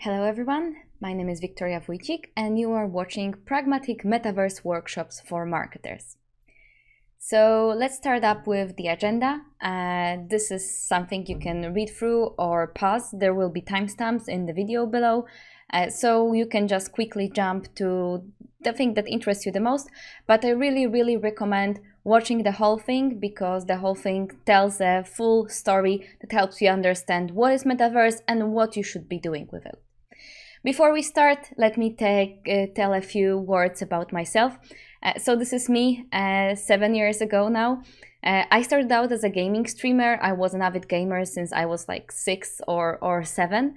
Hello everyone, my name is Wiktoria Wójcik and you are watching Pragmatic Metaverse Workshops for Marketers. So let's start up with the agenda. This is something you can read through or pause. There will be timestamps in the video below, so you can just quickly jump to the thing that interests you the most. But I really recommend watching the whole thing, because the whole thing tells a full story that helps you understand what is Metaverse and what you should be doing with it. Before we start, let me tell a few words about myself. So this is me 7 years ago now. I started out as a gaming streamer. I was an avid gamer since I was like 6 or 7.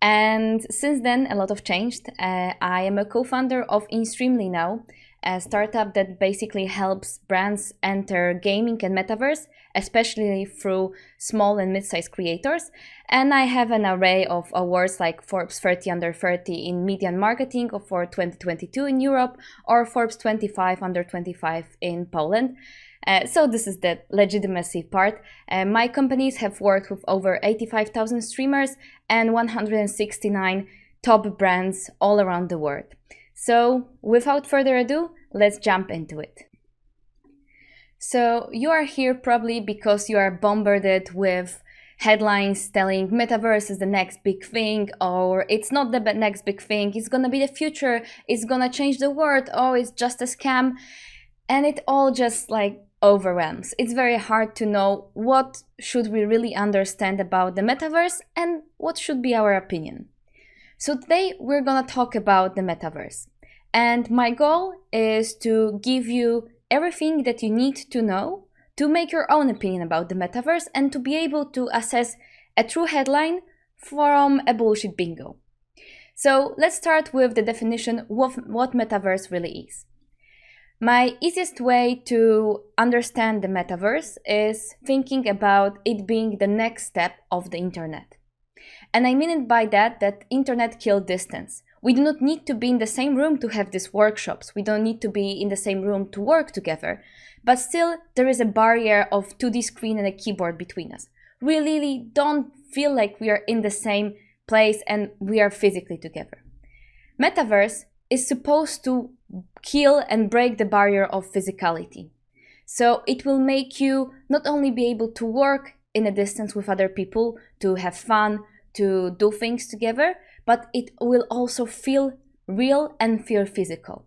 And since then, a lot have changed. I am a co-founder of inStreamly now, a startup that basically helps brands enter gaming and metaverse, especially through small and mid-sized creators. And I have an array of awards like Forbes 30 Under 30 in Media and Marketing for 2022 in Europe, or Forbes 25 Under 25 in Poland. So this is the legitimacy part. My companies have worked with over 85,000 streamers and 169 top brands all around the world. So without further ado, let's jump into it. So you are here probably because you are bombarded with headlines telling Metaverse is the next big thing, or it's not the next big thing, it's gonna be the future, it's gonna change the world, oh, it's just a scam. And it all just like overwhelms. It's very hard to know what should we really understand about the Metaverse and what should be our opinion. So today we're gonna talk about the Metaverse. And my goal is to give you everything that you need to know to make your own opinion about the Metaverse and to be able to assess a true headline from a bullshit bingo. So let's start with the definition of what Metaverse really is. My easiest way to understand the Metaverse is thinking about it being the next step of the internet. And I mean it by that internet killed distance. We do not need to be in the same room to have these workshops. We don't need to be in the same room to work together. But still, there is a barrier of 2D screen and a keyboard between us. We really don't feel like we are in the same place and we are physically together. Metaverse is supposed to kill and break the barrier of physicality. So it will make you not only be able to work in a distance with other people, to have fun, to do things together, but it will also feel real and feel physical.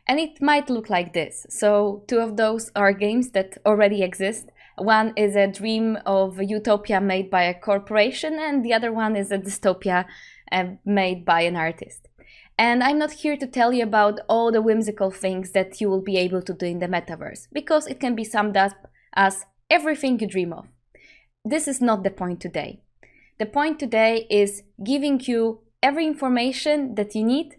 And it might look like this. So 2 of those are games that already exist. One is a dream of a utopia made by a corporation, and the other one is a dystopia made by an artist. And I'm not here to tell you about all the whimsical things that you will be able to do in the Metaverse, because it can be summed up as everything you dream of. This is not the point today. The point today is giving you every information that you need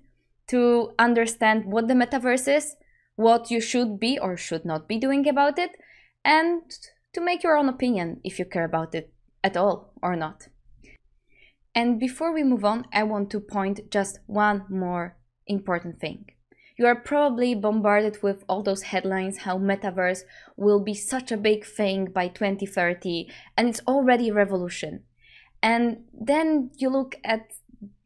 to understand what the Metaverse is, what you should be or should not be doing about it, and to make your own opinion if you care about it at all or not. And before we move on, I want to point just one more important thing. You are probably bombarded with all those headlines how Metaverse will be such a big thing by 2030 and it's already a revolution. And then you look at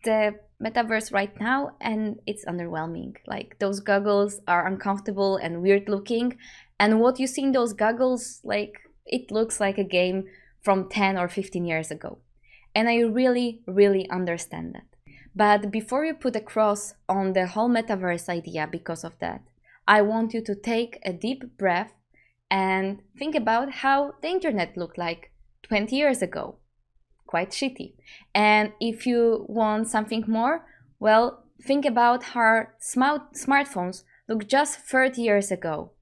the Metaverse right now and it's underwhelming. Like, those goggles are uncomfortable and weird looking, and what you see in those goggles, like, it looks like a game from 10 or 15 years ago. And I really understand that. But before you put a cross on the whole Metaverse idea because of that, I want you to take a deep breath and think about how the internet looked like 20 years ago. Quite shitty. And if you want something more, well, think about how smartphones looked just 30 years ago.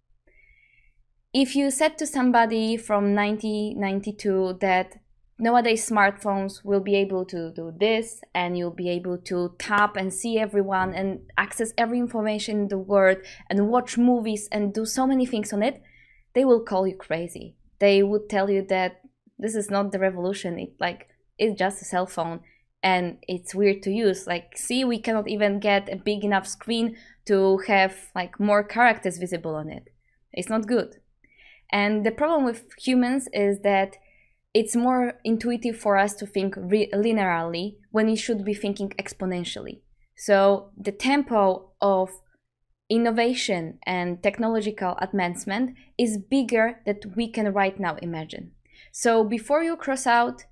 If you said to somebody from 1992 that nowadays smartphones will be able to do this and you'll be able to tap and see everyone and access every information in the world and watch movies and do so many things on it, they will call you crazy. They would tell you that this is not the revolution. It's just a cell phone and it's weird to use. Like, see, we cannot even get a big enough screen to have like more characters visible on it. It's not good. And the problem with humans is that it's more intuitive for us to think linearly when we should be thinking exponentially. So the tempo of innovation and technological advancement is bigger than we can right now imagine. So before you cross out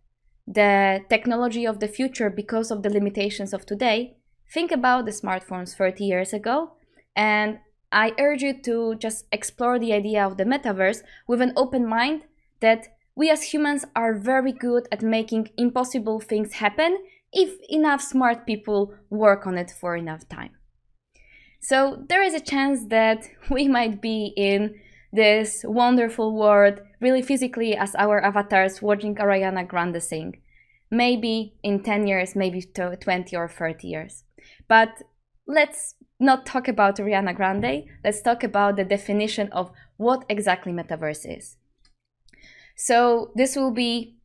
the technology of the future because of the limitations of today, think about the smartphones 30 years ago, and I urge you to just explore the idea of the metaverse with an open mind that we as humans are very good at making impossible things happen if enough smart people work on it for enough time. So there is a chance that we might be in this wonderful world really physically as our avatars watching Ariana Grande sing. Maybe in 10 years, maybe 20 or 30 years. But let's not talk about Ariana Grande. Let's talk about the definition of what exactly metaverse is. So this will be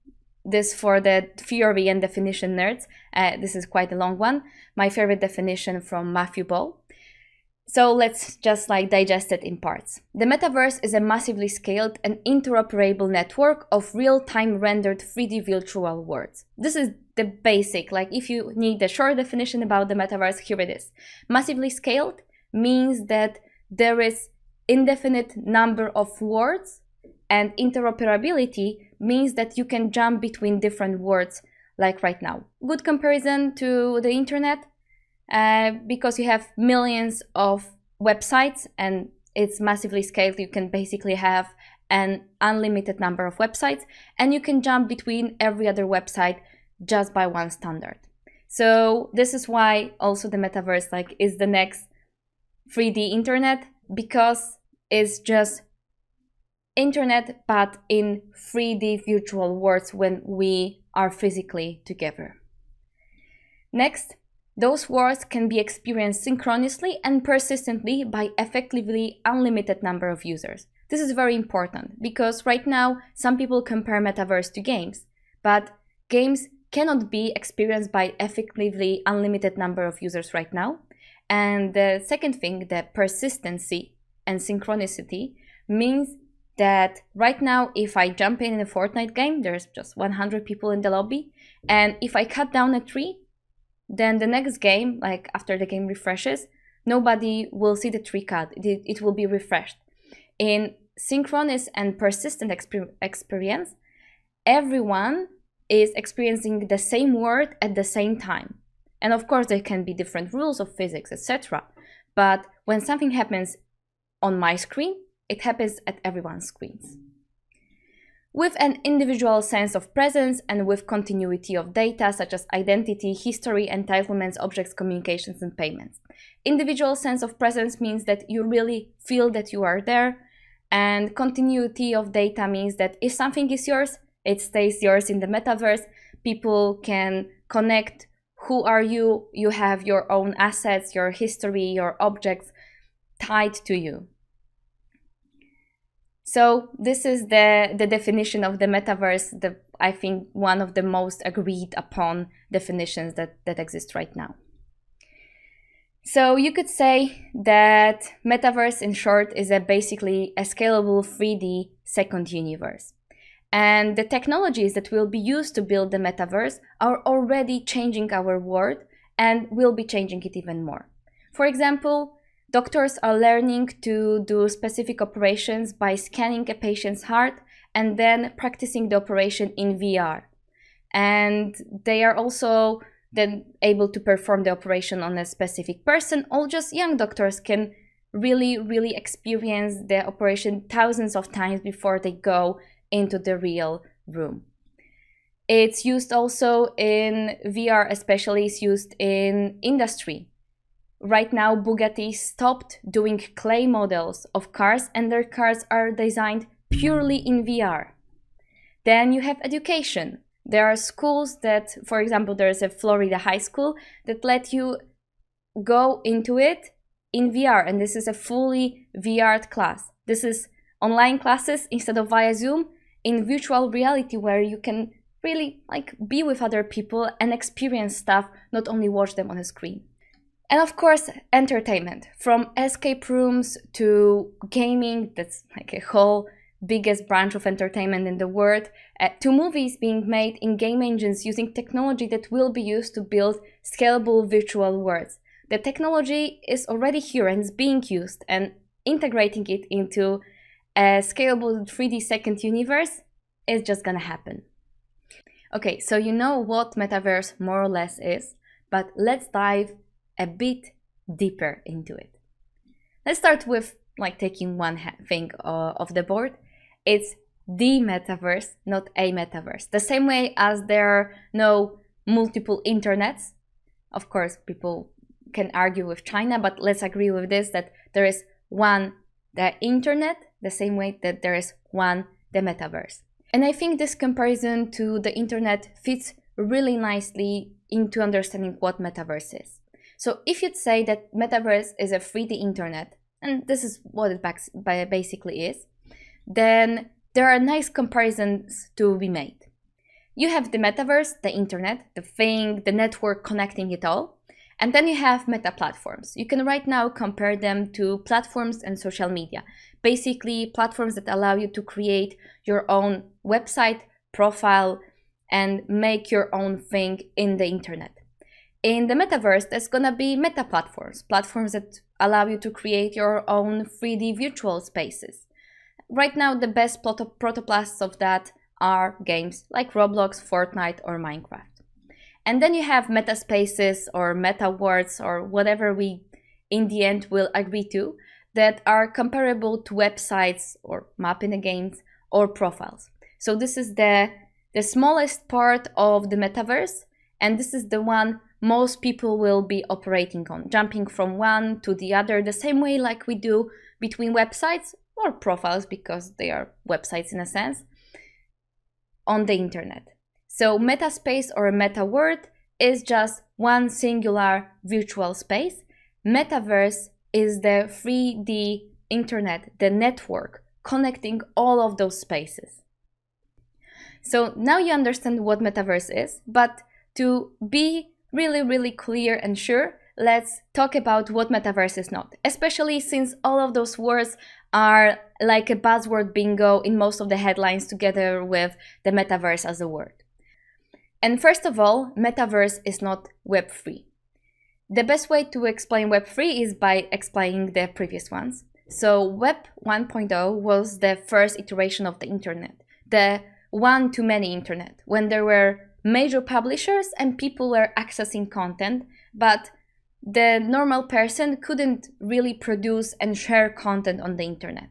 this for the theory and definition nerds. This is quite a long one. My favorite definition from Matthew Ball. So let's just digest it in parts. The metaverse is a massively scaled and interoperable network of real-time rendered 3D virtual worlds. This is the basic, if you need a short definition about the metaverse, here it is. Massively scaled means that there is indefinite number of worlds, and interoperability means that you can jump between different worlds like right now. Good comparison to the internet. Because you have millions of websites and it's massively scaled, you can basically have an unlimited number of websites, and you can jump between every other website just by one standard. So this is why also the metaverse is the next 3D internet, because it's just internet but in 3D virtual worlds when we are physically together. Next, those worlds can be experienced synchronously and persistently by effectively unlimited number of users. This is very important because right now some people compare metaverse to games, but games cannot be experienced by effectively unlimited number of users right now. And the second thing, the persistency and synchronicity, means that right now if I jump in a Fortnite game, there's just 100 people in the lobby, and if I cut down a tree, then the next game, after the game refreshes, nobody will see the tree cut. It will be refreshed. In synchronous and persistent experience, everyone is experiencing the same world at the same time. And of course, there can be different rules of physics, etc. But when something happens on my screen, it happens at everyone's screens. With an individual sense of presence and with continuity of data such as identity, history, entitlements, objects, communications, and payments. Individual sense of presence means that you really feel that you are there, and continuity of data means that if something is yours, it stays yours in the metaverse. People can connect who are you, you have your own assets, your history, your objects tied to you. So this is the definition of the metaverse, I think one of the most agreed upon definitions that exist right now. So you could say that metaverse in short is basically a scalable 3D second universe. And the technologies that will be used to build the metaverse are already changing our world and will be changing it even more. For example, doctors are learning to do specific operations by scanning a patient's heart and then practicing the operation in VR. And they are also then able to perform the operation on a specific person, or just young doctors can really experience the operation thousands of times before they go into the real room. It's used also in VR, especially it's used in industry. Right now, Bugatti stopped doing clay models of cars and their cars are designed purely in VR. Then you have education. There are schools that, for example, there's a Florida high school that let you go into it in VR, and this is a fully VR class. This is online classes instead of via Zoom in virtual reality where you can really be with other people and experience stuff, not only watch them on a screen. And of course, entertainment, from escape rooms to gaming, that's a whole biggest branch of entertainment in the world, to movies being made in game engines using technology that will be used to build scalable virtual worlds. The technology is already here and is being used, and integrating it into a scalable 3D second universe is just gonna happen. Okay, so you know what Metaverse more or less is, but let's dive a bit deeper into it. Let's start with taking one thing off the board. It's the Metaverse, not a Metaverse. The same way as there are no multiple internets. Of course, people can argue with China, but let's agree with this, that there is one, the internet, the same way that there is one, the Metaverse. And I think this comparison to the internet fits really nicely into understanding what Metaverse is. So if you'd say that Metaverse is a 3D internet, and this is what it basically is, then there are nice comparisons to be made. You have the Metaverse, the internet, the thing, the network connecting it all, and then you have meta platforms. You can right now compare them to platforms and social media. Basically, platforms that allow you to create your own website, profile, and make your own thing in the internet. In the Metaverse, there's gonna be meta platforms, platforms that allow you to create your own 3D virtual spaces. Right now, the best protoplasts of that are games like Roblox, Fortnite, or Minecraft. And then you have meta spaces or meta worlds or whatever we in the end will agree to, that are comparable to websites or map in the games or profiles. So this is the smallest part of the Metaverse, and this is the one most people will be operating on, jumping from one to the other, the same way like we do between websites or profiles, because they are websites in a sense, on the internet. So meta space or a meta world is just one singular virtual space. Metaverse is the 3D internet, the network connecting all of those spaces. So now you understand what Metaverse is, but to be really clear and sure, let's talk about what Metaverse is not, especially since all of those words are like a buzzword bingo in most of the headlines together with the Metaverse as a word. And first of all, Metaverse is not Web3. The best way to explain Web3 is by explaining the previous ones. So Web 1.0 was the first iteration of the internet, the one-to-many internet, when there were major publishers and people were accessing content, but the normal person couldn't really produce and share content on the internet.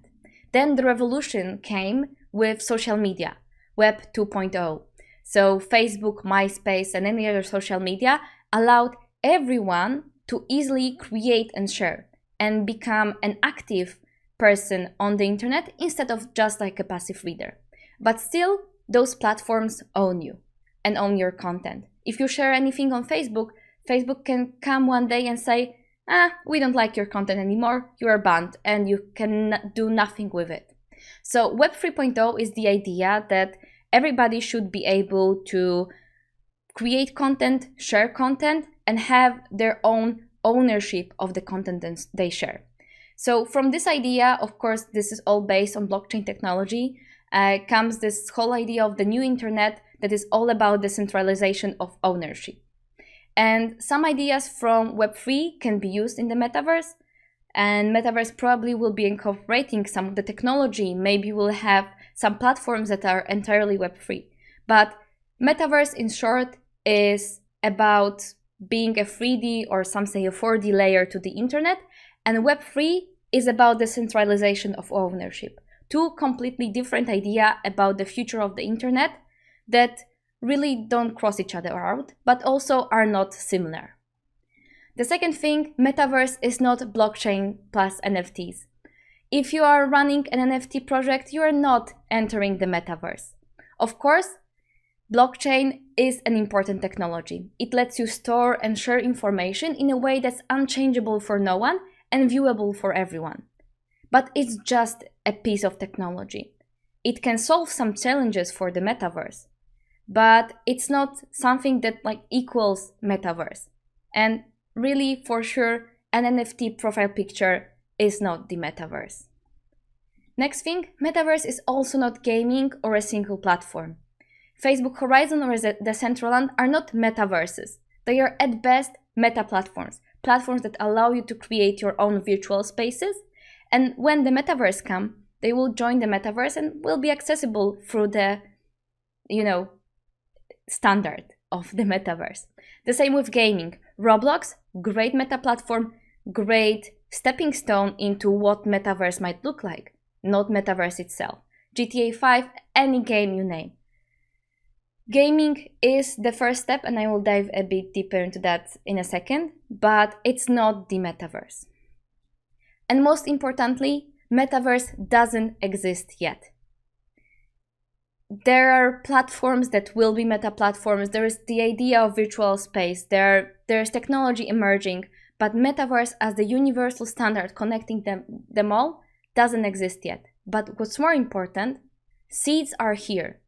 Then the revolution came with social media, Web 2.0. So Facebook, MySpace, and any other social media allowed everyone to easily create and share and become an active person on the internet instead of just like a passive reader. But still, those platforms own you and own your content. If you share anything on Facebook, Facebook can come one day and say, we don't like your content anymore, you are banned, and you can do nothing with it. So Web 3.0 is the idea that everybody should be able to create content, share content, and have their own ownership of the content they share. So from this idea, of course, this is all based on blockchain technology, comes this whole idea of the new internet that is all about decentralization of ownership. And some ideas from Web3 can be used in the Metaverse, and Metaverse probably will be incorporating some of the technology. Maybe we'll have some platforms that are entirely Web3. But Metaverse, in short, is about being a 3D or some say a 4D layer to the internet, and Web3 is about the centralization of ownership. Two completely different ideas about the future of the internet that really don't cross each other out, but also are not similar. The second thing, Metaverse is not blockchain plus NFTs. If you are running an NFT project, you are not entering the Metaverse. Of course, blockchain is an important technology. It lets you store and share information in a way that's unchangeable for no one and viewable for everyone. But it's just a piece of technology. It can solve some challenges for the Metaverse, but it's not something that equals Metaverse. And really, for sure, an NFT profile picture is not the Metaverse. Next thing, Metaverse is also not gaming or a single platform. Facebook Horizon or Decentraland are not metaverses. They are at best meta platforms, platforms that allow you to create your own virtual spaces. And when the metaverse come, they will join the metaverse and will be accessible through the, standard of the metaverse. The same with gaming. Roblox, great meta platform, great stepping stone into what metaverse might look like, not metaverse itself. GTA 5, any game you name. Gaming is the first step, and I will dive a bit deeper into that in a second, but it's not the metaverse. And most importantly, metaverse doesn't exist yet. There are platforms that will be meta platforms. There is the idea of virtual space. There's technology emerging, but metaverse as the universal standard connecting them all doesn't exist yet. But what's more important, seeds are here.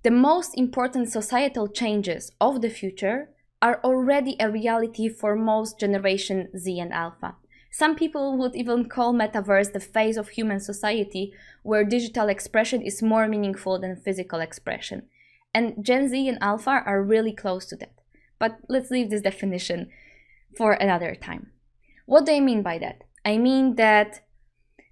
The most important societal changes of the future are already a reality for most Generation Z and Alpha. Some people would even call metaverse the phase of human society where digital expression is more meaningful than physical expression. And Gen Z and Alpha are really close to that. But let's leave this definition for another time. What do I mean by that? I mean that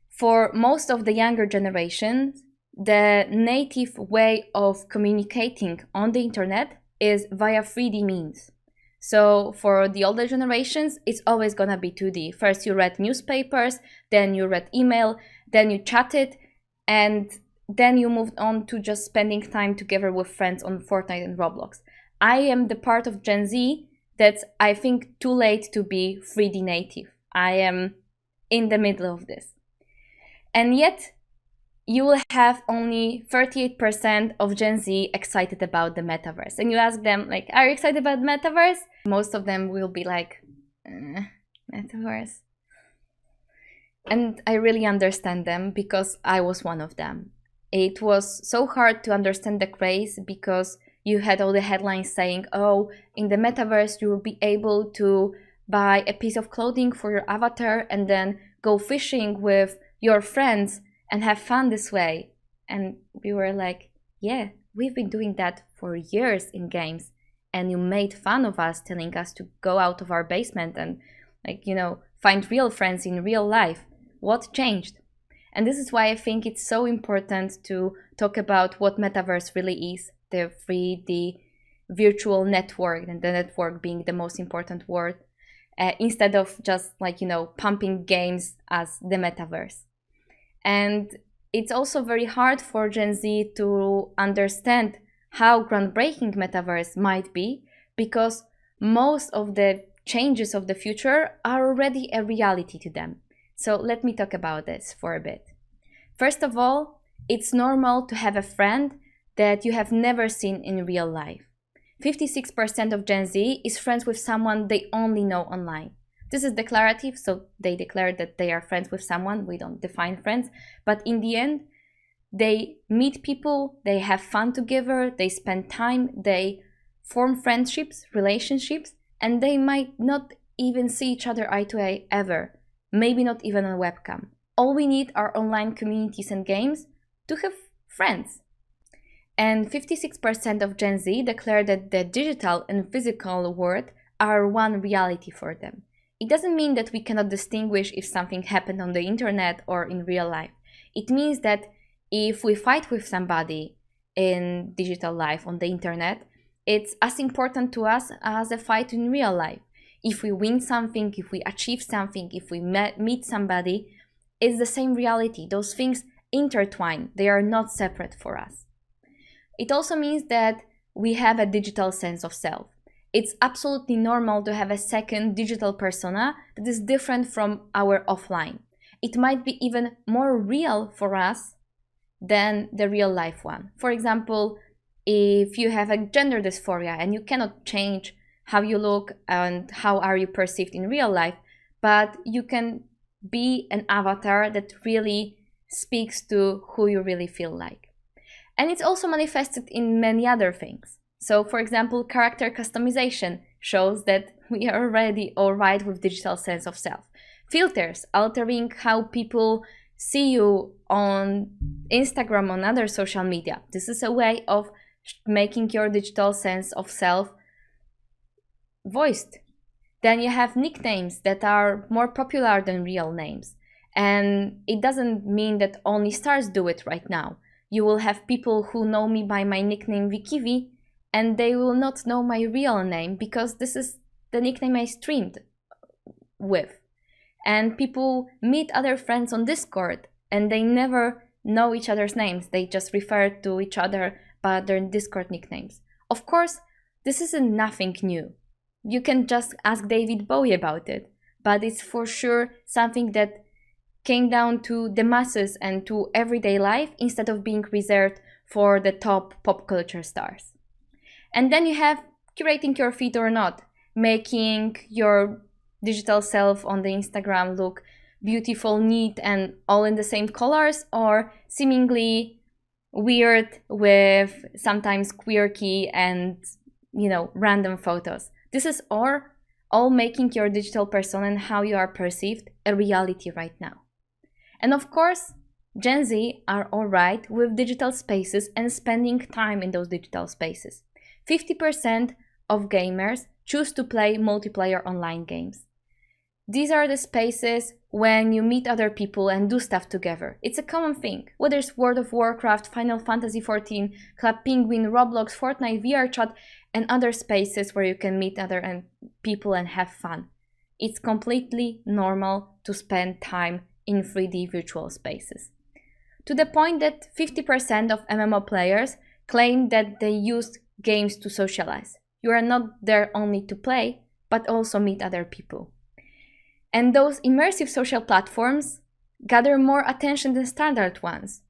for most of the younger generations, the native way of communicating on the internet is via 3D means. So for the older generations, it's always gonna be 2D. First you read newspapers, then you read email, then you chatted, and then you moved on to just spending time together with friends on Fortnite and Roblox. I am the part of Gen Z that's, I think, too late to be 3D native. I am in the middle of this. And yet, you will have only 38% of Gen Z excited about the metaverse. And you ask them, like, are you excited about metaverse? Most of them will be like, metaverse. And I really understand them because I was one of them. It was so hard to understand the craze because you had all the headlines saying, oh, in the metaverse, you will be able to buy a piece of clothing for your avatar and then go fishing with your friends and have fun this way. And we were like, yeah, we've been doing that for years in games. And you made fun of us, telling us to go out of our basement and, find real friends in real life. What changed? And this is why I think it's so important to talk about what metaverse really is, the 3D virtual network, and the network being the most important word, instead of just pumping games as the metaverse. And it's also very hard for Gen Z to understand how groundbreaking metaverse might be, because most of the changes of the future are already a reality to them. So let me talk about this for a bit. First of all, it's normal to have a friend that you have never seen in real life. 56% of Gen Z is friends with someone they only know online. This is declarative, so they declare that they are friends with someone. We don't define friends. But in the end, they meet people, they have fun together, they spend time, they form friendships, relationships, and they might not even see each other eye to eye ever. Maybe not even on webcam. All we need are online communities and games to have friends. And 56% of Gen Z declare that the digital and physical world are one reality for them. It doesn't mean that we cannot distinguish if something happened on the internet or in real life. It means that if we fight with somebody in digital life on the internet, it's as important to us as a fight in real life. If we win something, if we achieve something, if we meet somebody, it's the same reality. Those things intertwine. They are not separate for us. It also means that we have a digital sense of self. It's absolutely normal to have a second digital persona that is different from our offline. It might be even more real for us than the real life one. For example, if you have a gender dysphoria and you cannot change how you look and how are you perceived in real life, but you can be an avatar that really speaks to who you really feel like. And it's also manifested in many other things. So, for example, character customization shows that we are already all right with digital sense of self. Filters altering how people see you on Instagram, on other social media. This is a way of making your digital sense of self voiced. Then you have nicknames that are more popular than real names. And it doesn't mean that only stars do it right now. You will have people who know me by my nickname Wikivi, and they will not know my real name because this is the nickname I streamed with. And people meet other friends on Discord and they never know each other's names. They just refer to each other by their Discord nicknames. Of course, this isn't nothing new. You can just ask David Bowie about it, but it's for sure something that came down to the masses and to everyday life instead of being reserved for the top pop culture stars. And then you have curating your feed or not, making your digital self on the Instagram look beautiful, neat, and all in the same colors, or seemingly weird with sometimes quirky and, random photos. This is all making your digital persona and how you are perceived a reality right now. And of course, Gen Z are alright with digital spaces and spending time in those digital spaces. 50% of gamers choose to play multiplayer online games. These are the spaces when you meet other people and do stuff together. It's a common thing, whether it's World of Warcraft, Final Fantasy XIV, Club Penguin, Roblox, Fortnite, VRChat, and other spaces where you can meet other people and have fun. It's completely normal to spend time in 3D virtual spaces. To the point that 50% of MMO players claim that they use games to socialize. You are not there only to play, but also meet other people. And those immersive social platforms gather more attention than standard ones.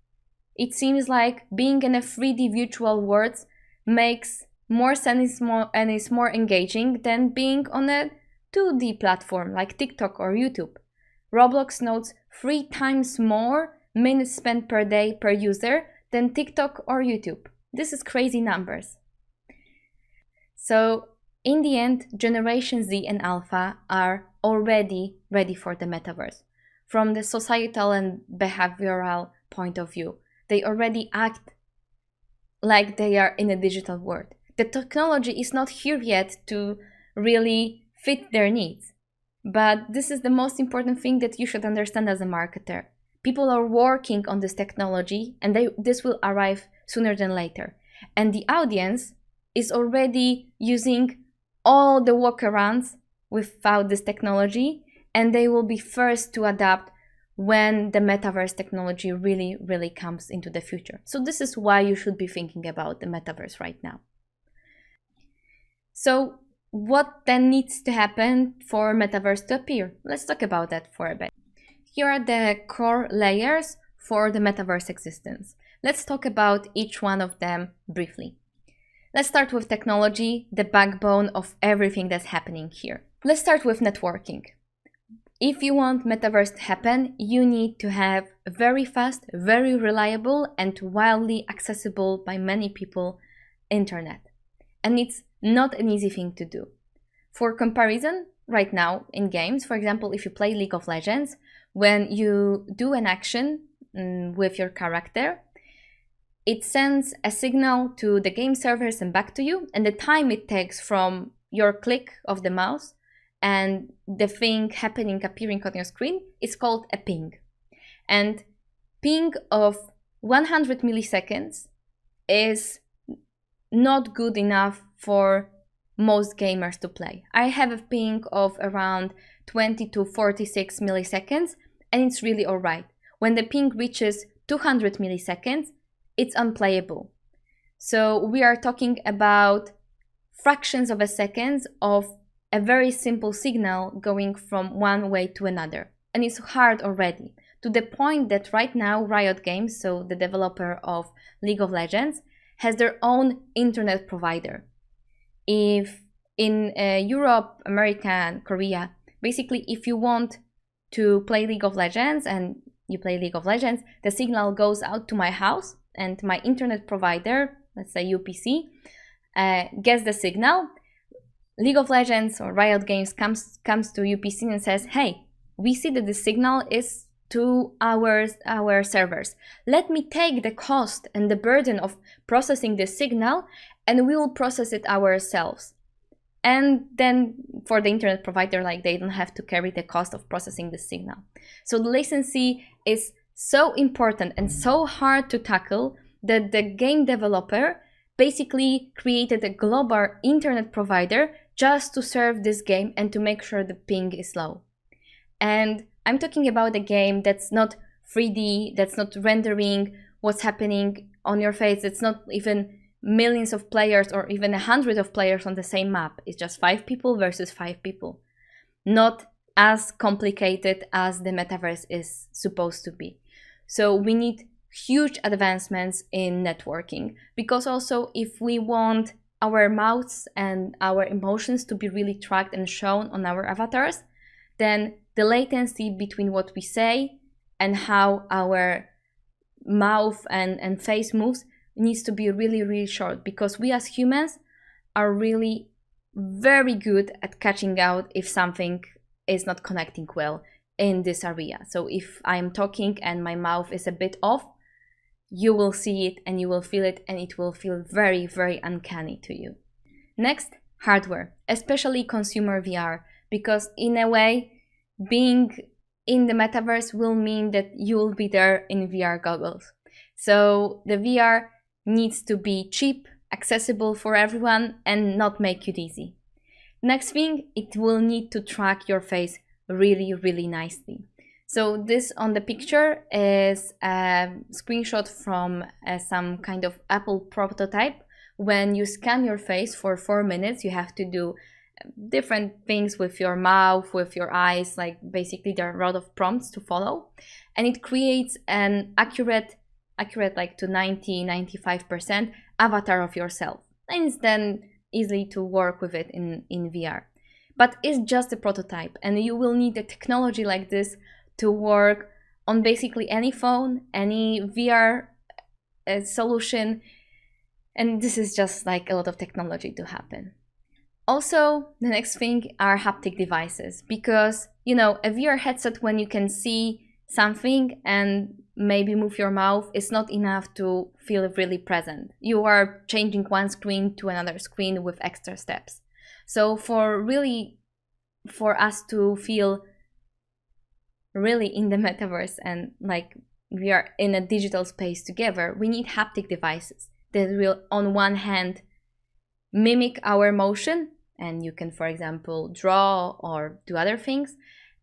It seems like being in a 3D virtual world makes more sense and is more engaging than being on a 2D platform like TikTok or YouTube. Roblox notes 3 times more minutes spent per day per user than TikTok or YouTube. This is crazy numbers. So in the end, Generation Z and Alpha are already ready for the metaverse. From the societal and behavioral point of view, they already act like they are in a digital world. The technology is not here yet to really fit their needs. But this is the most important thing that you should understand as a marketer. People are working on this technology and this will arrive sooner than later. And the audience is already using all the workarounds without this technology, and they will be first to adapt when the metaverse technology really, really comes into the future. So this is why you should be thinking about the metaverse right now. So what then needs to happen for metaverse to appear? Let's talk about that for a bit. Here are the core layers for the metaverse existence. Let's talk about each one of them briefly. Let's start with technology, the backbone of everything that's happening here. Let's start with networking. If you want metaverse to happen, you need to have very fast, very reliable, and widely accessible by many people internet. And it's not an easy thing to do. For comparison, right now in games, for example, if you play League of Legends, when you do an action with your character, it sends a signal to the game servers and back to you, and the time it takes from your click of the mouse and the thing appearing on your screen is called a ping. And ping of 100 milliseconds is not good enough for most gamers to play. I have a ping of around 20 to 46 milliseconds, and it's really alright. When the ping reaches 200 milliseconds, it's unplayable. So we are talking about fractions of a second of a very simple signal going from one way to another. And it's hard already, to the point that right now Riot Games, so the developer of League of Legends, has their own internet provider. If in Europe, America, and Korea, basically if you want to play League of Legends and you play League of Legends, the signal goes out to my house and my internet provider, let's say UPC, gets the signal. League of Legends or Riot Games comes to UPC and says, hey, we see that the signal is to our servers. Let me take the cost and the burden of processing the signal, and we will process it ourselves. And then for the internet provider, like, they don't have to carry the cost of processing the signal. So the latency is so important and so hard to tackle that the game developer basically created a global internet provider just to serve this game and to make sure the ping is low. And I'm talking about a game that's not 3D, that's not rendering what's happening on your face. It's not even millions of players or even 100 of players on the same map. It's just 5 people versus 5 people. Not as complicated as the metaverse is supposed to be. So we need huge advancements in networking, because also if we want our mouths and our emotions to be really tracked and shown on our avatars, then the latency between what we say and how our mouth and face moves needs to be really, really short, because we as humans are really very good at catching out if something is not connecting well in this area. So if I'm talking and my mouth is a bit off, you will see it and you will feel it, and it will feel very, very uncanny to you. Next, hardware, especially consumer VR, because in a way, being in the metaverse will mean that you will be there in VR goggles. So the VR needs to be cheap, accessible for everyone, and not make it easy. Next thing, it will need to track your face really, really nicely. So this on the picture is a screenshot from some kind of Apple prototype. When you scan your face for 4 minutes, you have to do different things with your mouth, with your eyes, like basically there are a lot of prompts to follow. And it creates an accurate like to 90-95% avatar of yourself. And it's then easy to work with it in VR. But it's just a prototype, and you will need a technology like this to work on basically any phone, any VR solution. And this is just like a lot of technology to happen. Also, the next thing are haptic devices, because, you know, a VR headset, when you can see something and maybe move your mouth, is not enough to feel really present. You are changing one screen to another screen with extra steps. So for us to feel really in the metaverse and like we are in a digital space together, we need haptic devices that will, on one hand, mimic our motion, and you can, for example, draw or do other things,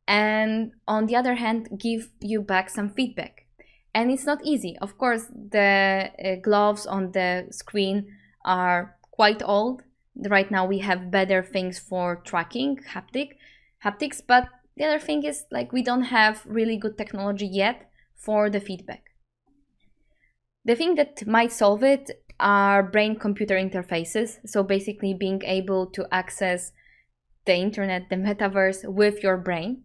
and on the other hand, give you back some feedback. And it's not easy. Of course, the gloves on the screen are quite old. Right now we have better things for tracking haptics, but the other thing is, like, we don't have really good technology yet for the feedback. The thing that might solve it are brain-computer interfaces. So basically being able to access the internet, the metaverse, with your brain.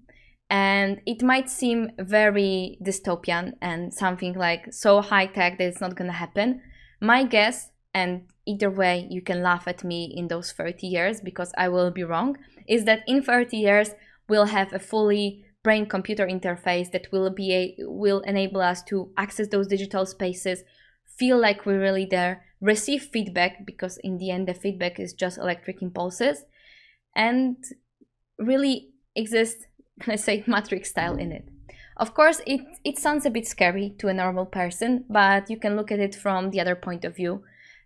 And it might seem very dystopian and something like so high-tech that it's not going to happen. My guess, and either way you can laugh at me in those 30 years because I will be wrong, is that in 30 years we'll have a fully brain-computer interface that will enable us to access those digital spaces, feel like we're really there, receive feedback, because in the end the feedback is just electric impulses, and really exist, let's say, Matrix style in it. Of course, it sounds a bit scary to a normal person, but you can look at it from the other point of view.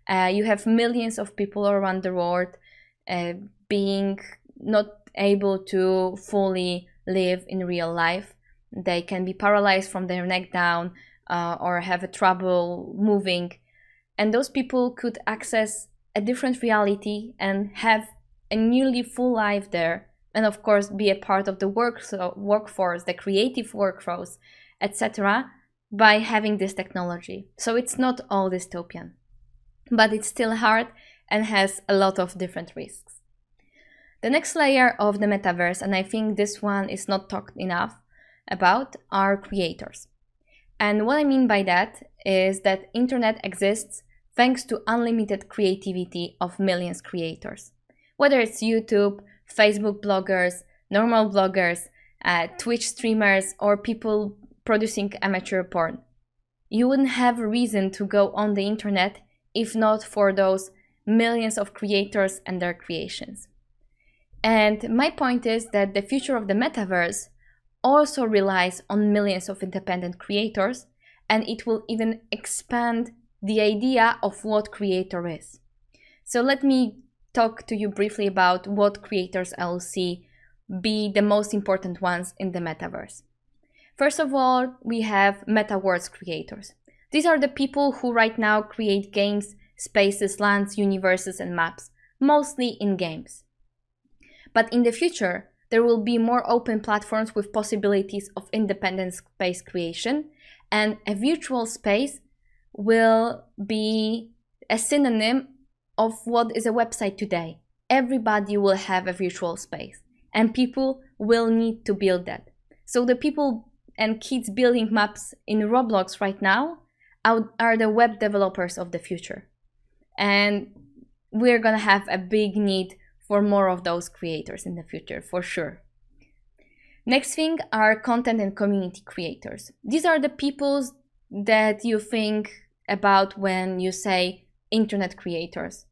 You have millions of people around the world being not able to fully live in real life. They can be paralyzed from their neck down or have a trouble moving. And those people could access a different reality and have a nearly full life there. And of course, be a part of the workforce, the creative workforce, etc., by having this technology. So it's not all dystopian, but it's still hard and has a lot of different risks. The next layer of the metaverse, and I think this one is not talked enough about, are creators. And what I mean by that is that internet exists thanks to unlimited creativity of millions of creators. Whether it's YouTube, Facebook bloggers, normal bloggers, Twitch streamers, or people producing amateur porn. You wouldn't have a reason to go on the internet if not for those millions of creators and their creations. And my point is that the future of the metaverse also relies on millions of independent creators, and it will even expand the idea of what creator is. So let me talk to you briefly about what creators I will see be the most important ones in the metaverse. First of all, we have Metaverse Creators. These are the people who right now create games, spaces, lands, universes, and maps, mostly in games. But in the future, there will be more open platforms with possibilities of independent space creation, and a virtual space will be a synonym of what is a website today. Everybody will have a virtual space, and people will need to build that. So the people and kids building maps in Roblox right now are the web developers of the future. And we're gonna have a big need for more of those creators in the future, for sure. Next thing are content and community creators. These are the people that you think about when you say internet creators.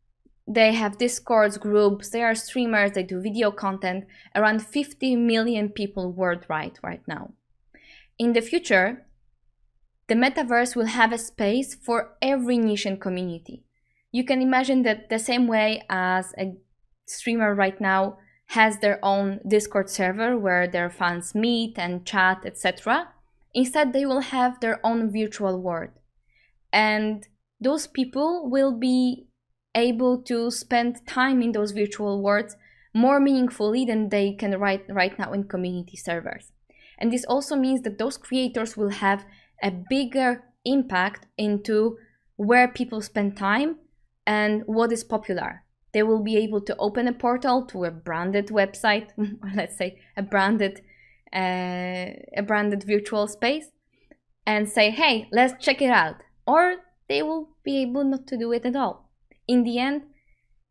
They have discords, groups, they are streamers, they do video content, around 50 million people worldwide right now. In the future, the metaverse will have a space for every niche and community. You can imagine that the same way as a streamer right now has their own Discord server where their fans meet and chat, etc. Instead, they will have their own virtual world. And those people will be able to spend time in those virtual worlds more meaningfully than they can right now in community servers. And this also means that those creators will have a bigger impact into where people spend time and what is popular. They will be able to open a portal to a branded website, or let's say a branded virtual space, and say, hey, let's check it out. Or they will be able not to do it at all. In the end,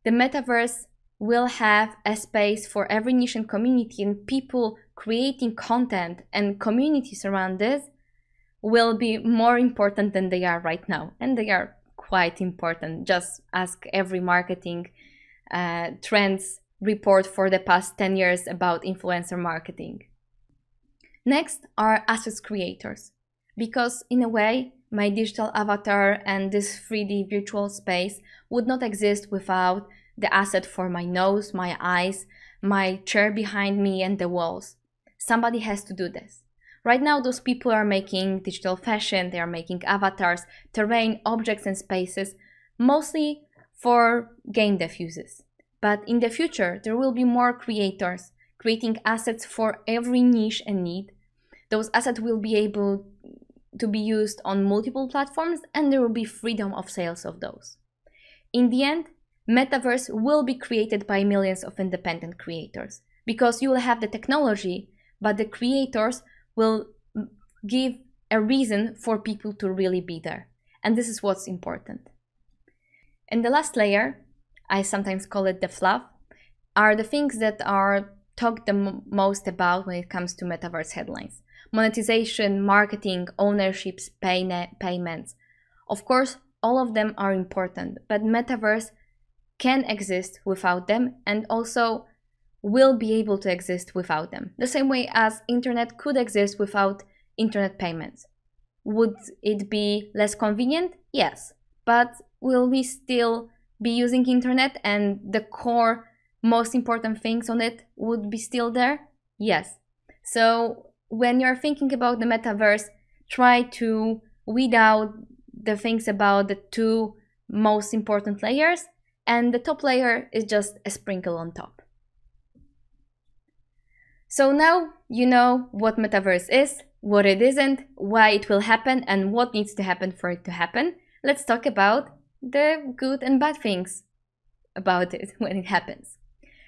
the metaverse will have a space for every niche and community, and people creating content and communities around this will be more important than they are right now. And they are quite important. Just ask every marketing trends report for the past 10 years about influencer marketing. Next are assets creators, because in a way, my digital avatar and this 3D virtual space would not exist without the asset for my nose, my eyes, my chair behind me, and the walls. Somebody has to do this. Right now, those people are making digital fashion, they are making avatars, terrain, objects, and spaces, mostly for game dev uses. But in the future, there will be more creators creating assets for every niche and need. Those assets will be able to be used on multiple platforms, and there will be freedom of sales of those. In the end, Metaverse will be created by millions of independent creators, because you will have the technology, but the creators will give a reason for people to really be there. And this is what's important. And the last layer, I sometimes call it the fluff, are the things that are talked the most about when it comes to Metaverse headlines. Monetization, marketing, ownerships, payments. Of course, all of them are important, but Metaverse can exist without them and also will be able to exist without them. The same way as internet could exist without internet payments. Would it be less convenient? Yes. But will we still be using internet and the core most important things on it would be still there? Yes. So when you're thinking about the metaverse, try to weed out the things about the two most important layers, and the top layer is just a sprinkle on top. So now you know what metaverse is, what it isn't, why it will happen, and what needs to happen for it to happen. Let's talk about the good and bad things about it when it happens.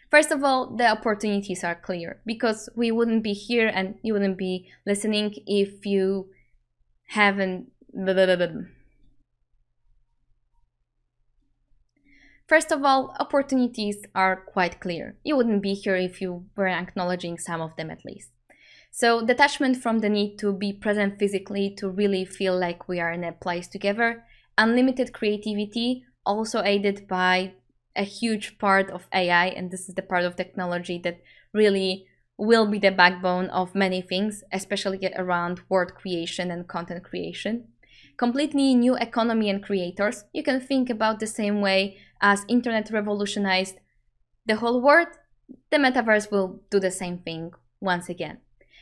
First of all, the opportunities are clear, because we wouldn't be here and you wouldn't be listening if you haven't... First of all, opportunities are quite clear. You wouldn't be here if you weren't acknowledging some of them at least. So detachment from the need to be present physically to really feel like we are in a place together. Unlimited creativity, also aided by a huge part of AI, and this is the part of technology that really will be the backbone of many things, especially around word creation and content creation. Completely new economy and creators. You can think about the same way as internet revolutionized the whole world, the metaverse will do the same thing once again.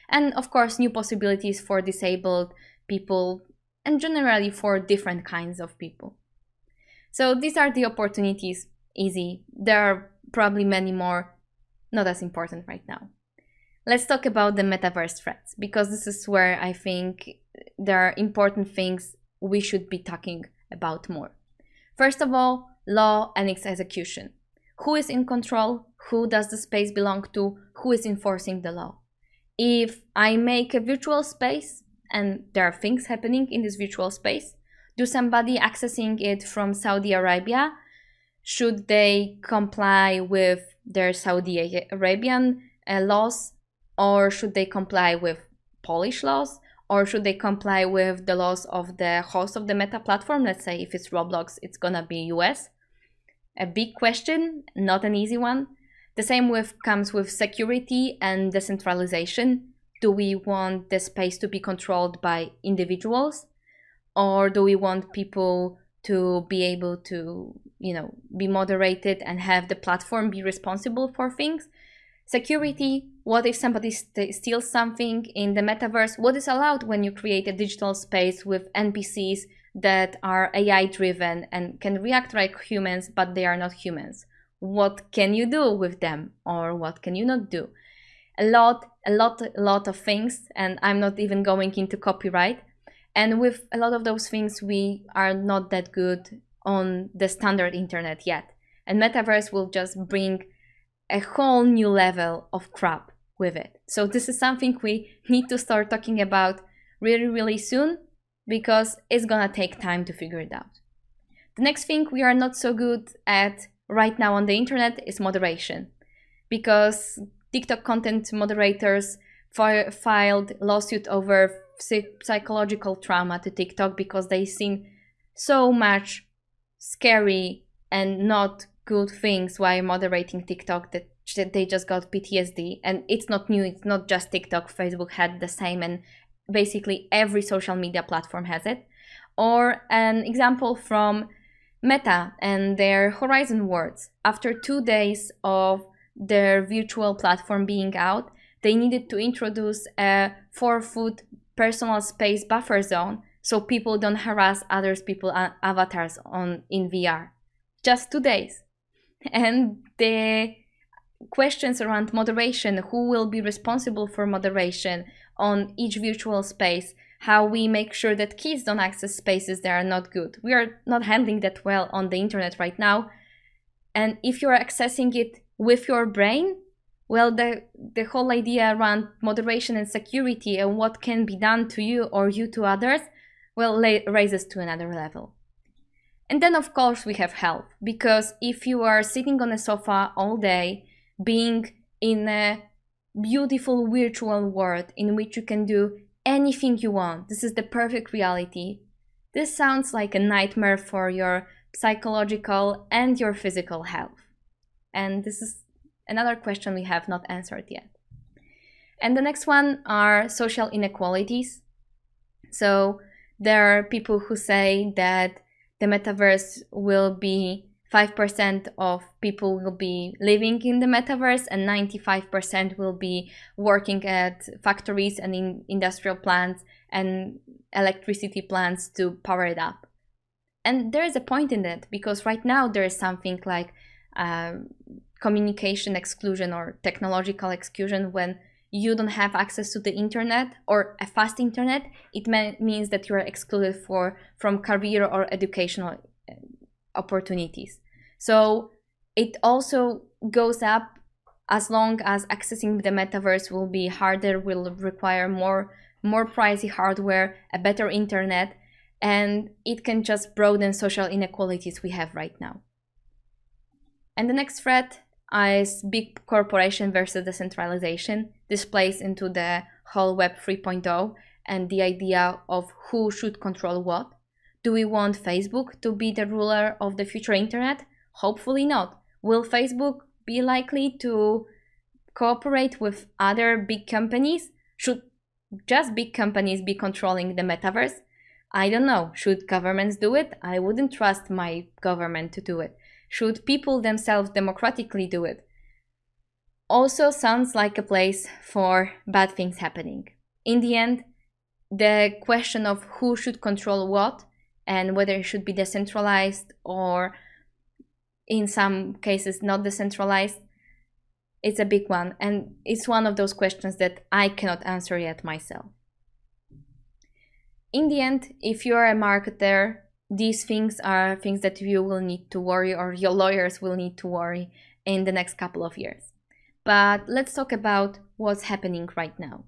And of course, new possibilities for disabled people and generally for different kinds of people. So these are the opportunities, easy. There are probably many more, not as important right now. Let's talk about the metaverse threats, because this is where I think there are important things we should be talking about more. First of all, law and its execution. Who is in control? Who does the space belong to? Who is enforcing the law? If I make a virtual space and there are things happening in this virtual space, do somebody accessing it from Saudi Arabia, should they comply with their Saudi Arabian laws, or should they comply with Polish laws, or should they comply with the laws of the host of the meta platform? Let's say if it's Roblox, it's gonna be US. A big question, not an easy one. The same comes with security and decentralization. Do we want the space to be controlled by individuals, or do we want people to be able to, be moderated and have the platform be responsible for things? Security, what if somebody steals something in the metaverse? What is allowed when you create a digital space with NPCs that are AI driven and can react like humans, but they are not humans? What can you do with them, or what can you not do? A lot of things, and I'm not even going into copyright. And with a lot of those things, we are not that good on the standard internet yet. And metaverse will just bring a whole new level of crap with it. So this is something we need to start talking about really, really soon, because it's gonna take time to figure it out. The next thing we are not so good at right now on the internet is moderation, because TikTok content moderators filed lawsuit over psychological trauma to TikTok because they've seen so much scary and not good things while moderating TikTok that they just got PTSD. And it's not new, it's not just TikTok, Facebook had the same, and basically every social media platform has it. Or an example from Meta and their Horizon Worlds. After 2 days of their virtual platform being out, they needed to introduce a 4-foot personal space buffer zone so people don't harass others people's avatars in VR. Just 2 days. And the questions around moderation, who will be responsible for moderation on each virtual space, how we make sure that kids don't access spaces that are not good. We are not handling that well on the internet right now. And if you're accessing it with your brain, well, the whole idea around moderation and security and what can be done to you or you to others, well, raises to another level. And then, of course, we have health, because if you are sitting on a sofa all day, being in a beautiful virtual world in which you can do anything you want, this is the perfect reality. This sounds like a nightmare for your psychological and your physical health. And this is another question we have not answered yet. And the next one are social inequalities. So there are people who say that the metaverse will be 5% of people will be living in the metaverse and 95% will be working at factories and in industrial plants and electricity plants to power it up. And there is a point in that, because right now there is something like communication exclusion or technological exclusion. When you don't have access to the internet or a fast internet, it means that you are excluded from career or educational opportunities. So it also goes up as long as accessing the metaverse will be harder, will require more pricey hardware, a better internet, and it can just broaden social inequalities we have right now. And the next threat is big corporation versus decentralization. This plays into the whole Web 3.0 and the idea of who should control what. Do we want Facebook to be the ruler of the future internet? Hopefully not. Will Facebook be likely to cooperate with other big companies? Should just big companies be controlling the metaverse? I don't know. Should governments do it? I wouldn't trust my government to do it. Should people themselves democratically do it? Also sounds like a place for bad things happening. In the end, the question of who should control what and whether it should be decentralized or in some cases not decentralized, it's a big one, and it's one of those questions that I cannot answer yet myself. In the end, if you're a marketer, these things are things that you will need to worry, or your lawyers will need to worry in the next couple of years. But let's talk about what's happening right now.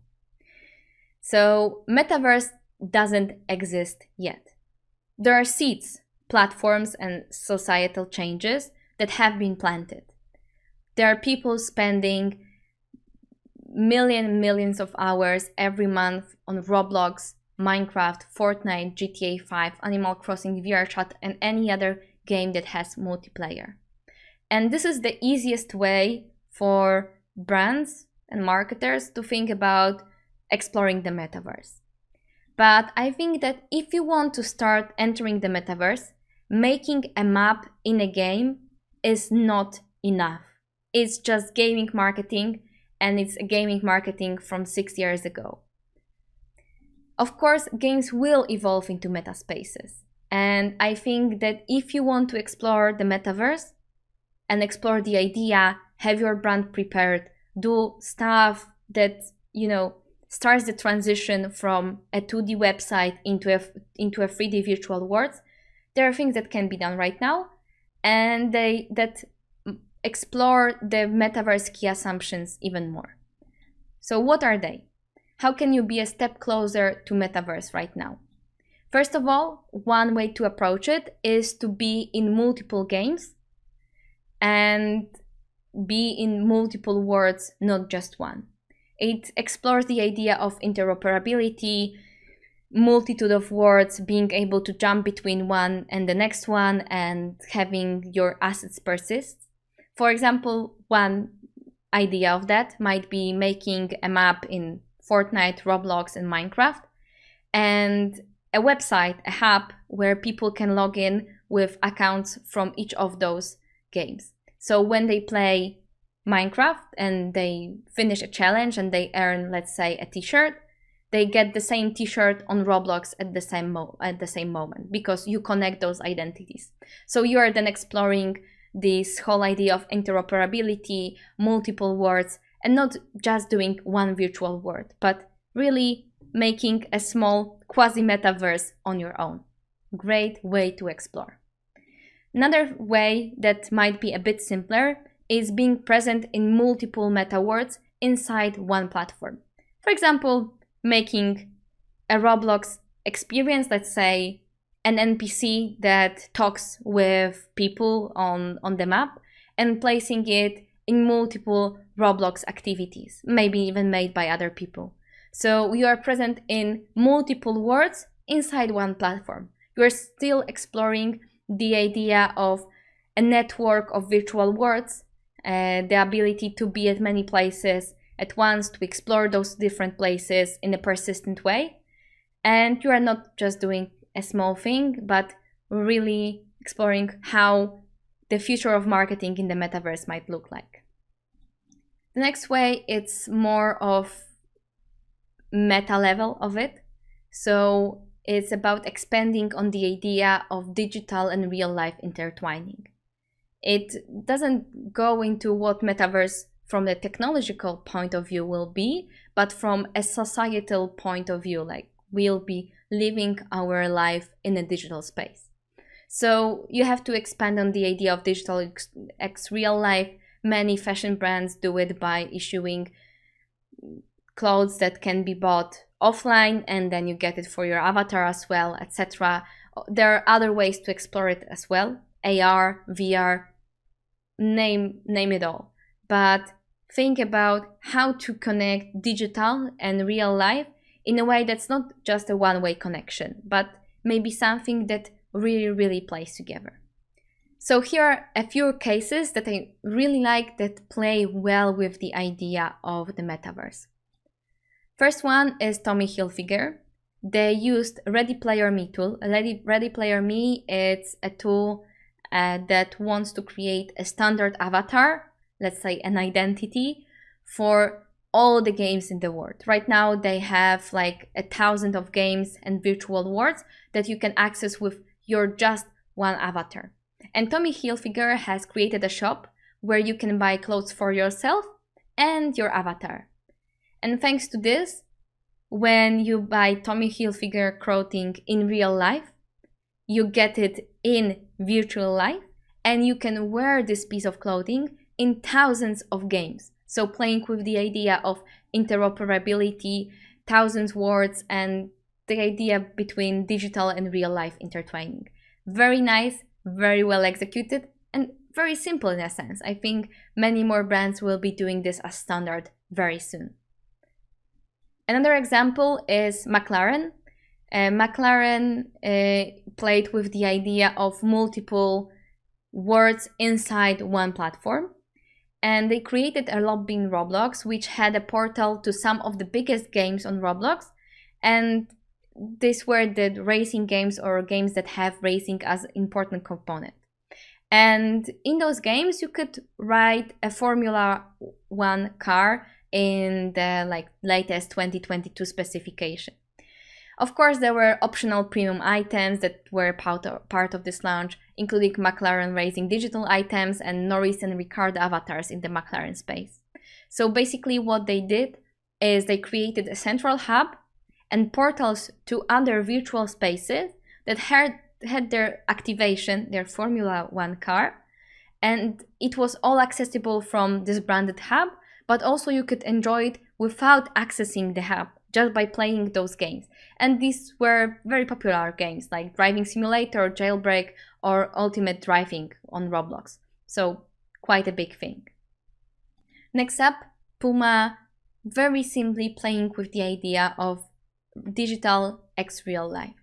So Metaverse doesn't exist yet. There are seeds, platforms, and societal changes that have been planted. There are people spending millions of hours every month on Roblox, Minecraft, Fortnite, GTA 5, Animal Crossing, VRChat, and any other game that has multiplayer. And this is the easiest way for brands and marketers to think about exploring the metaverse. But I think that if you want to start entering the metaverse, making a map in a game is not enough. It's just gaming marketing, and it's a gaming marketing from 6 years ago. Of course, games will evolve into meta spaces. And I think that if you want to explore the metaverse and explore the idea, have your brand prepared, do stuff that, starts the transition from a 2D website into a 3D virtual world, there are things that can be done right now, and that explore the metaverse key assumptions even more. So what are they? How can you be a step closer to metaverse right now? First of all, one way to approach it is to be in multiple games and be in multiple worlds, not just one. It explores the idea of interoperability, multitude of worlds, being able to jump between one and the next one, and having your assets persist. For example, one idea of that might be making a map in Fortnite, Roblox, and Minecraft, and a website, a hub where people can log in with accounts from each of those games. So when they play Minecraft and they finish a challenge and they earn, let's say, a t-shirt, they get the same t-shirt on Roblox at the same moment, because you connect those identities. So you are then exploring this whole idea of interoperability, multiple worlds, and not just doing one virtual world, but really making a small quasi-metaverse on your own. Great way to explore. Another way that might be a bit simpler is being present in multiple meta worlds inside one platform. For example, making a Roblox experience, let's say an NPC that talks with people on the map, and placing it in multiple Roblox activities, maybe even made by other people. So you are present in multiple worlds inside one platform. You are still exploring the idea of a network of virtual worlds, the ability to be at many places at once, to explore those different places in a persistent way. And you are not just doing a small thing, but really exploring how the future of marketing in the metaverse might look like. The next way, it's more of meta level of it. So it's about expanding on the idea of digital and real life intertwining. It doesn't go into what metaverse from the technological point of view will be, but from a societal point of view, like we'll be living our life in a digital space. So you have to expand on the idea of digital x real life. Many fashion brands do it by issuing clothes that can be bought offline, and then you get it for your avatar as well, etc. There are other ways to explore it as well. AR, VR, name it all. But think about how to connect digital and real life in a way that's not just a one-way connection, but maybe something that really plays together. So here are a few cases that I really like that play well with the idea of the metaverse. First one is Tommy Hilfiger. They used Ready Player Me tool. Ready Player Me, it's a tool that wants to create a standard avatar, let's say an identity, for all the games in the world. Right now they have like 1,000 of games and virtual worlds that you can access with your just one avatar. And Tommy Hilfiger has created a shop where you can buy clothes for yourself and your avatar. And thanks to this, when you buy Tommy Hilfiger clothing in real life, you get it in virtual life, and you can wear this piece of clothing in thousands of games. So playing with the idea of interoperability, thousands words, and the idea between digital and real life intertwining. Very nice, very well executed, and very simple in a sense. I think many more brands will be doing this as standard very soon. Another example is McLaren. McLaren played with the idea of multiple words inside one platform. And they created a lobby in Roblox, which had a portal to some of the biggest games on Roblox. And these were the racing games or games that have racing as an important component. And in those games, you could ride a Formula 1 car in the latest 2022 specification. Of course, there were optional premium items that were part of this launch, including McLaren racing digital items and Norris and Ricciardo avatars in the McLaren space. So basically what they did is they created a central hub and portals to other virtual spaces that had their activation, their Formula 1 car, and it was all accessible from this branded hub, but also you could enjoy it without accessing the hub, just by playing those games. And these were very popular games like Driving Simulator, Jailbreak, or Ultimate Driving on Roblox. So quite a big thing. Next up, Puma, very simply playing with the idea of digital x real life.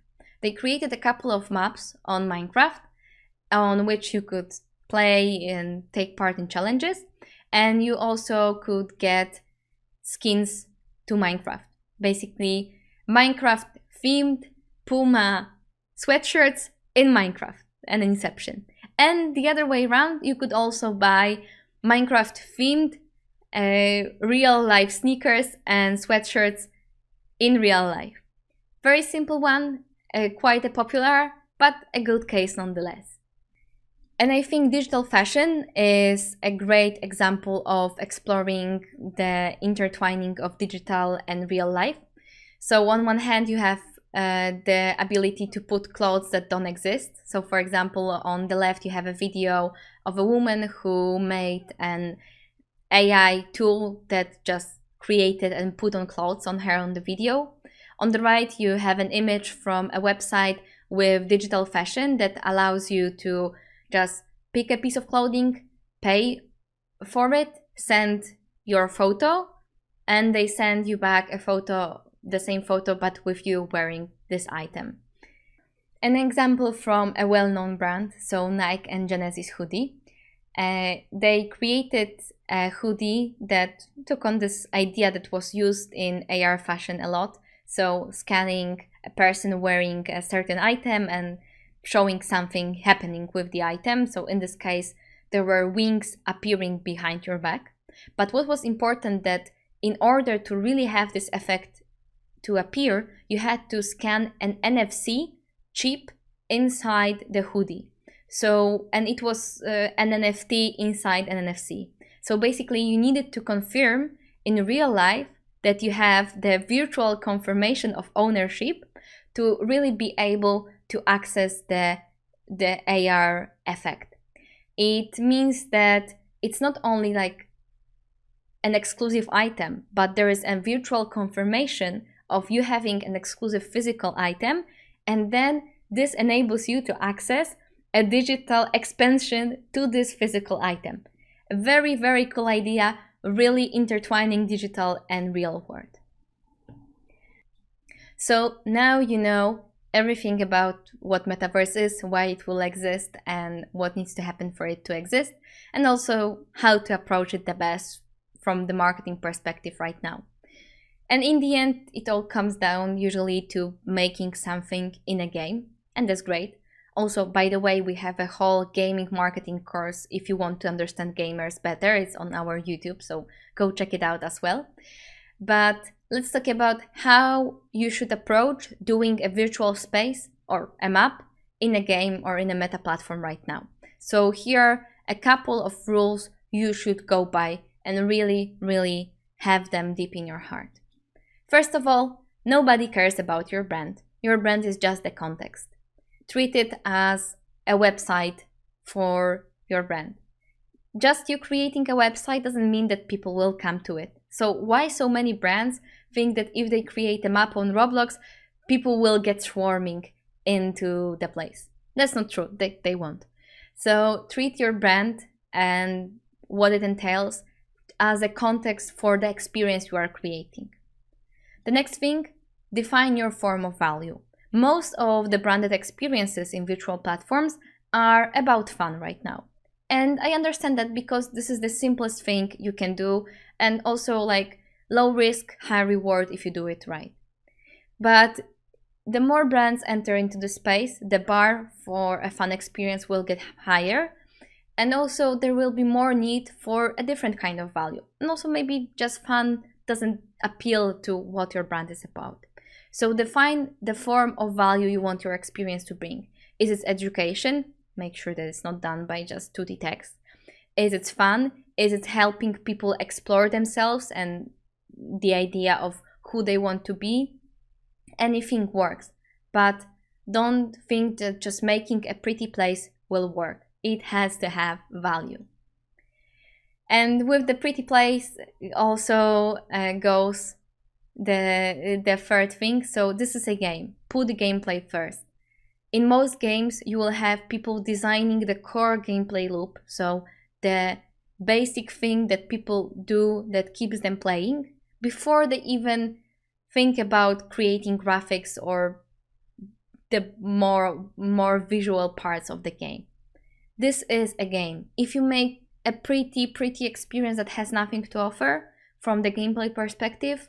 They created a couple of maps on Minecraft on which you could play and take part in challenges. And you also could get skins to Minecraft. Basically, Minecraft themed Puma sweatshirts in Minecraft, an Inception. And the other way around, you could also buy Minecraft themed real life sneakers and sweatshirts in real life. Very simple one, quite a popular, but a good case nonetheless. And I think digital fashion is a great example of exploring the intertwining of digital and real life. So on one hand, you have the ability to put clothes that don't exist. So for example, on the left, you have a video of a woman who made an AI tool that just created and put on clothes on her on the video. On the right, you have an image from a website with digital fashion that allows you to just pick a piece of clothing, pay for it, send your photo, and they send you back a photo, the same photo, but with you wearing this item. An example from a well-known brand, so Nike and Genesis hoodie. They created a hoodie that took on this idea that was used in AR fashion a lot. So scanning a person wearing a certain item and showing something happening with the item. So in this case, there were wings appearing behind your back. But what was important that in order to really have this effect to appear, you had to scan an NFC chip inside the hoodie. So, and it was an NFT inside an NFC. So basically you needed to confirm in real life that you have the virtual confirmation of ownership to really be able to access the AR effect. It means that it's not only like an exclusive item, but there is a virtual confirmation of you having an exclusive physical item, and then this enables you to access a digital expansion to this physical item. A very, very cool idea, really intertwining digital and real world. So now you know everything about what Metaverse is, why it will exist, and what needs to happen for it to exist, and also how to approach it the best from the marketing perspective right now. And in the end, it all comes down usually to making something in a game, and that's great. Also, by the way, we have a whole gaming marketing course if you want to understand gamers better. It's on our YouTube, so go check it out as well. But let's talk about how you should approach doing a virtual space or a map in a game or in a meta platform right now. So here are a couple of rules you should go by and really, really have them deep in your heart. First of all, nobody cares about your brand. Your brand is just the context. Treat it as a website for your brand. Just you creating a website doesn't mean that people will come to it. So why so many brands think that if they create a map on Roblox, people will get swarming into the place? That's not true. They won't. So treat your brand and what it entails as a context for the experience you are creating. The next thing, define your form of value. Most of the branded experiences in virtual platforms are about fun right now. And I understand that because this is the simplest thing you can do, and also like low risk, high reward if you do it right. But the more brands enter into the space, the bar for a fun experience will get higher. And also there will be more need for a different kind of value. And also maybe just fun doesn't appeal to what your brand is about. So define the form of value you want your experience to bring. Is it education? Make sure that it's not done by just 2D text. Is it fun? Is it helping people explore themselves and the idea of who they want to be? Anything works, but don't think that just making a pretty place will work. It has to have value. And with the pretty place also goes the third thing. So this is a game. Put the gameplay first. In most games, you will have people designing the core gameplay loop. So the basic thing that people do that keeps them playing before they even think about creating graphics or the more visual parts of the game. This is a game. If you make a pretty experience that has nothing to offer from the gameplay perspective,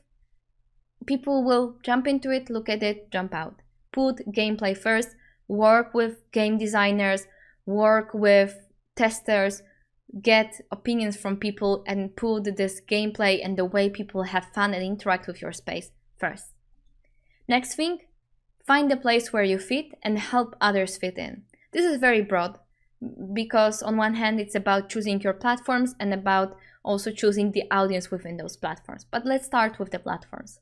people will jump into it, look at it, jump out. Put gameplay first, work with game designers, work with testers, get opinions from people and put this gameplay and the way people have fun and interact with your space first. Next thing, find the place where you fit and help others fit in. This is very broad because on one hand it's about choosing your platforms and about also choosing the audience within those platforms. But let's start with the platforms.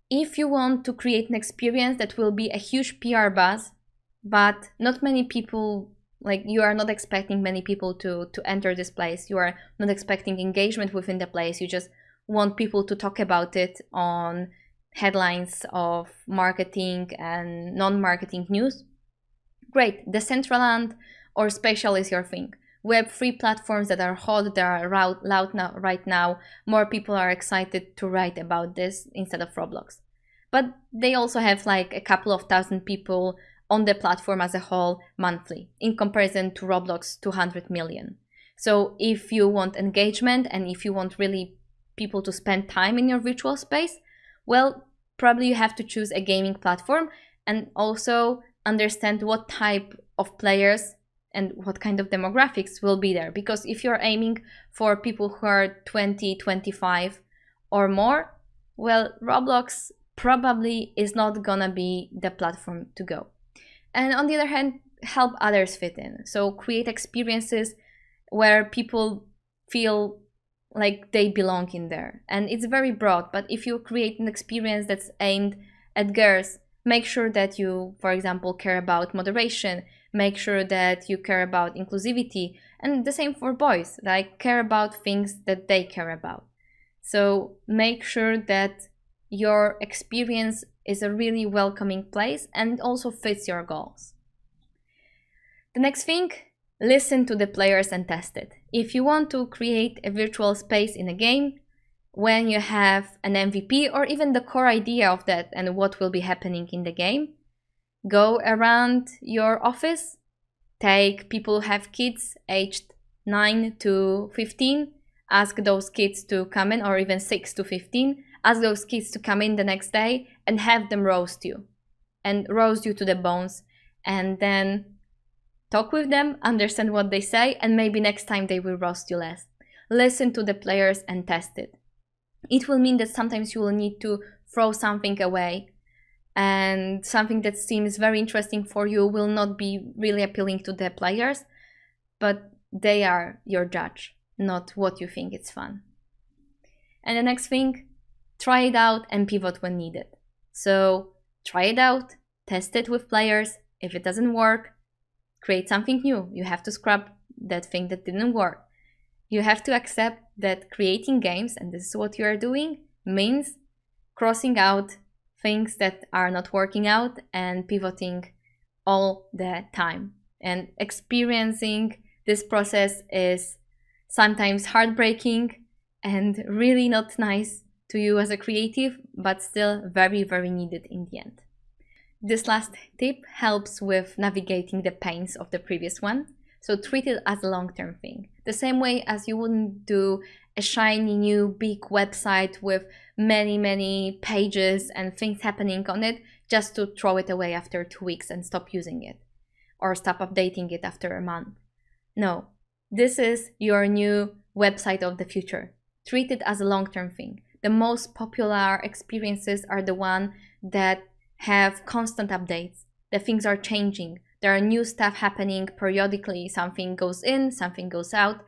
If you want to create an experience that will be a huge PR buzz, but not many people, like you are not expecting many people to enter this place, you are not expecting engagement within the place, you just want people to talk about it on headlines of marketing and non-marketing news, great, Decentraland or Spatial is your thing. Web3 platforms that are hot, that are loud now, right now, more people are excited to write about this instead of Roblox. But they also have like a couple of thousand people on the platform as a whole monthly, in comparison to Roblox 200 million. So if you want engagement and if you want really people to spend time in your virtual space, well, probably you have to choose a gaming platform and also understand what type of players and what kind of demographics will be there. Because if you're aiming for people who are 20, 25 or more, well, Roblox probably is not gonna be the platform to go. And on the other hand, help others fit in. So create experiences where people feel like they belong in there. And it's very broad, but if you create an experience that's aimed at girls, make sure that you, for example, care about moderation, make sure that you care about inclusivity, and the same for boys, like care about things that they care about. So make sure that your experience is a really welcoming place and also fits your goals. The next thing, listen to the players and test it. If you want to create a virtual space in a game, when you have an MVP or even the core idea of that and what will be happening in the game, go around your office, take people who have kids aged 9 to 15, ask those kids to come in, or even 6 to 15, ask those kids to come in the next day and have them roast you to the bones, and then talk with them, understand what they say, and maybe next time they will roast you less. Listen to the players and test it. It will mean that sometimes you will need to throw something away, and something that seems very interesting for you will not be really appealing to the players, but they are your judge, not what you think is fun. And the next thing, try it out and pivot when needed. So try it out, test it with players. If it doesn't work, create something new. You have to scrap that thing that didn't work. You have to accept that creating games, and this is what you are doing, means crossing out things that are not working out and pivoting all the time. And experiencing this process is sometimes heartbreaking and really not nice to you as a creative, but still very, very needed in the end. This last tip helps with navigating the pains of the previous one. So treat it as a long-term thing. The same way as you wouldn't do a shiny new big website with many pages and things happening on it just to throw it away after 2 weeks and stop using it, or stop updating it after a month. No, this is your new website of the future. Treat it as a long-term thing. The most popular experiences are the ones that have constant updates. The things are changing. There are new stuff happening periodically. Something goes in, something goes out.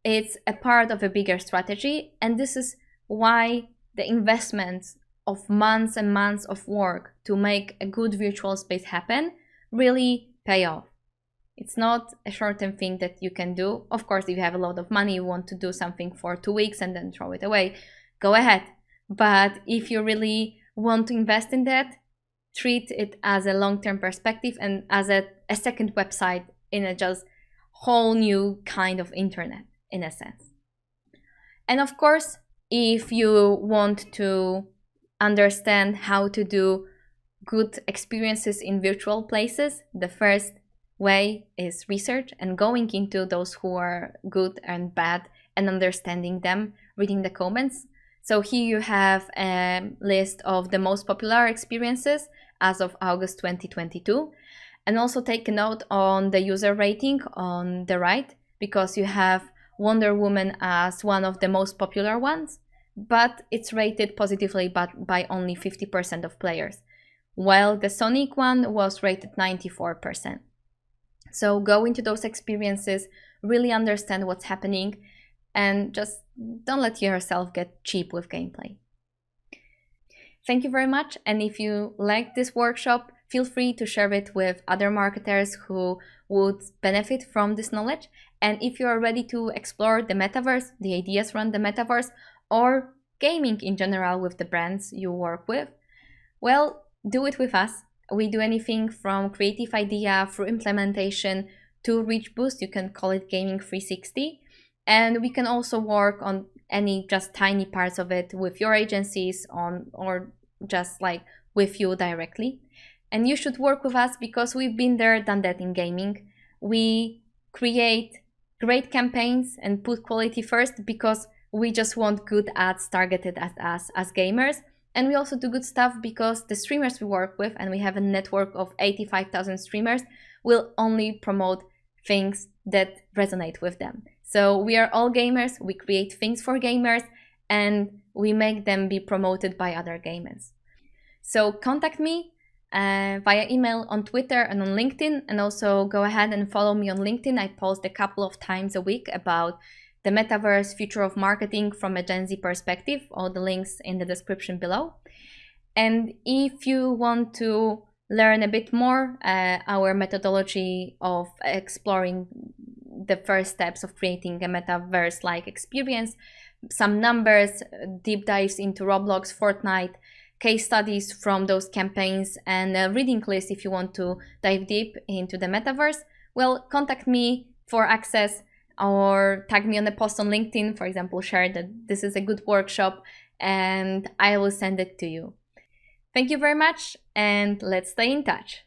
It's a part of a bigger strategy, and this is why the investments of months and months of work to make a good virtual space happen really pay off. It's not a short-term thing that you can do. Of course, if you have a lot of money, you want to do something for 2 weeks and then throw it away, go ahead. But if you really want to invest in that, treat it as a long-term perspective and as a second website in a just whole new kind of internet, in a sense. And of course, if you want to understand how to do good experiences in virtual places, the first way is research and going into those who are good and bad and understanding them, reading the comments. So here you have a list of the most popular experiences as of August 2022. And also take a note on the user rating on the right, because you have Wonder Woman as one of the most popular ones, but it's rated positively by only 50% of players, while the Sonic one was rated 94%. So go into those experiences, really understand what's happening, and just don't let yourself get cheap with gameplay. Thank you very much, and if you like this workshop, feel free to share it with other marketers who would benefit from this knowledge. And if you are ready to explore the metaverse, the ideas around the metaverse, or gaming in general with the brands you work with, well, do it with us. We do anything from creative idea through implementation to reach boost. You can call it Gaming 360. And we can also work on any just tiny parts of it with your agencies or just like with you directly. And you should work with us because we've been there, done that in gaming. We create great campaigns and put quality first because we just want good ads targeted at us as gamers. And we also do good stuff because the streamers we work with, and we have a network of 85,000 streamers, will only promote things that resonate with them. So we are all gamers, we create things for gamers, and we make them be promoted by other gamers. So contact me via email, on Twitter and on LinkedIn, and also go ahead and follow me on LinkedIn. I post a couple of times a week about the metaverse, future of marketing from a Gen Z perspective. All the links in the description below. And if you want to learn a bit more our methodology of exploring the first steps of creating a metaverse-like experience, some numbers, deep dives into Roblox, Fortnite, case studies from those campaigns, and a reading list if you want to dive deep into the metaverse, well, contact me for access, or tag me on a post on LinkedIn, for example, share that this is a good workshop, and I will send it to you. Thank you very much, and let's stay in touch.